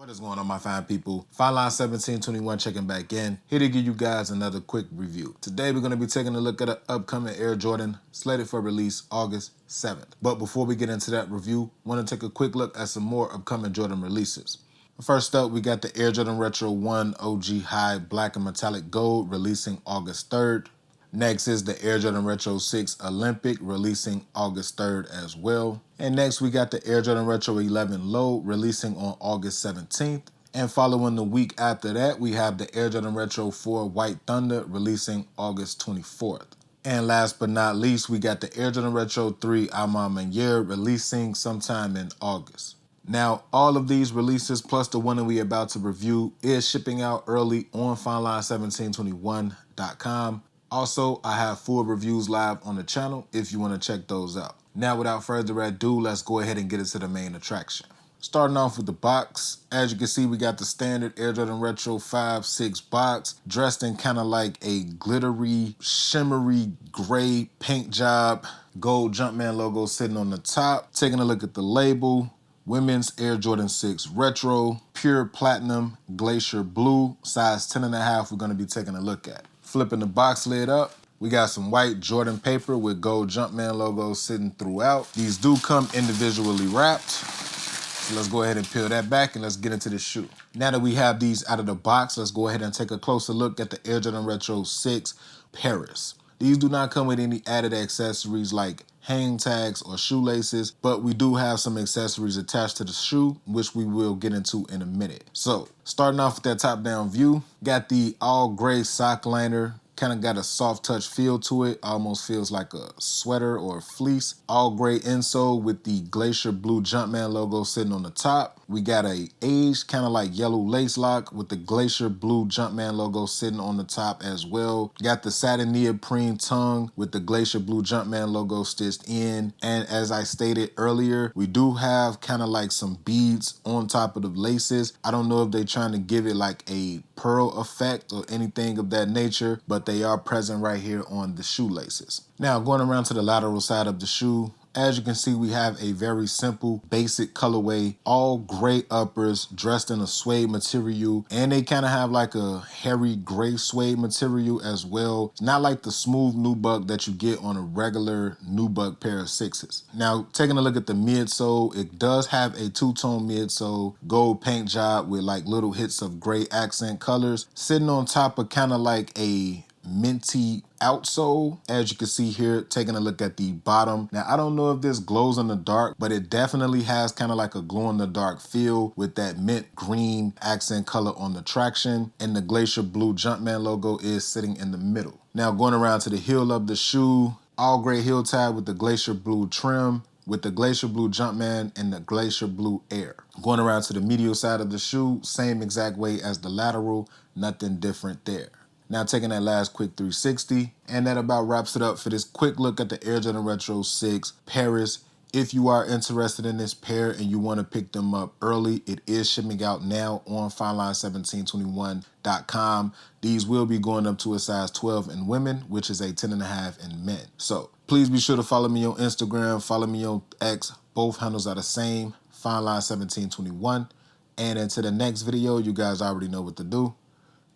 What is going on, my fine people? Fine Line 1721 checking back in, here to give you guys another quick review. Today we're going to be taking a look at an upcoming Air Jordan slated for release August 7th. But before we get into that review, I want to take a quick look at some more upcoming Jordan releases. First up, we got the Air Jordan Retro 1 OG High Black and Metallic Gold releasing August 3rd. Next is the Air Jordan Retro 6 Olympic releasing August 3rd as well. And next we got the Air Jordan Retro 11 Low releasing on August 17th. And following the week after that, we have the Air Jordan Retro 4 White Thunder releasing August 24th. And last but not least, we got the Air Jordan Retro 3 Alma Manier releasing sometime in August. Now, all of these releases, plus the one that we're about to review, is shipping out early on FineLine1721.com. Also, I have full reviews live on the channel if you want to check those out. Now, without further ado, let's go ahead and get into the main attraction. Starting off with the box, as you can see, we got the standard Air Jordan Retro 5/6 box, dressed in kind of like a glittery, shimmery gray paint job, gold Jumpman logo sitting on the top. Taking a look at the label, Women's Air Jordan 6 Retro, Pure Platinum, Glacier Blue, size 10.5 we're going to be taking a look at. Flipping the box lid up, we got some white Jordan paper with gold Jumpman logos sitting throughout. These do come individually wrapped. So let's go ahead and peel that back and let's get into the shoe. Now that we have these out of the box, let's go ahead and take a closer look at the Air Jordan Retro 6 Paris. These do not come with any added accessories like hang tags or shoelaces, but we do have some accessories attached to the shoe, which we will get into in a minute. So, starting off with that top-down view, got the all-gray sock liner. Kind of got a soft touch feel to it, almost feels like a sweater or a fleece. All gray insole with the Glacier Blue Jumpman logo sitting on the top. We got a aged kind of like yellow lace lock with the Glacier Blue Jumpman logo sitting on the top as well. Got the satin neoprene tongue with the Glacier Blue Jumpman logo stitched in. And as I stated earlier, we do have kind of like some beads on top of the laces. I don't know if they're trying to give it like a pearl effect or anything of that nature, but they are present right here on the shoelaces. Now, going around to the lateral side of the shoe, as you can see, we have a very simple, basic colorway, all gray uppers dressed in a suede material, and they kind of have like a hairy gray suede material as well. It's not like the smooth nubuck that you get on a regular nubuck pair of sixes. Now, taking a look at the midsole, it does have a two-tone midsole, gold paint job with like little hits of gray accent colors, sitting on top of kind of like a minty outsole. As you can see here, taking a look at the bottom. Now, I don't know if this glows in the dark, but it definitely has kind of like a glow in the dark feel with that mint green accent color on the traction, and the Glacier Blue Jumpman logo is sitting in the middle. Now, going around to the heel of the shoe, all gray heel tab with the Glacier Blue trim, with the Glacier Blue Jumpman and the Glacier Blue Air. Going around to the medial side of the shoe, same exact way as the lateral, nothing different there. Now taking that last quick 360, and that about wraps it up for this quick look at the Air Jordan Retro 6 Paris. If you are interested in this pair and you want to pick them up early, it is shipping out now on FineLine1721.com. These will be going up to a size 12 in women, which is a 10.5 in men. So please be sure to follow me on Instagram, follow me on X. Both handles are the same, FineLine1721. And until the next video, you guys already know what to do.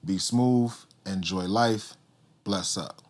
Be smooth. Enjoy life. Bless up.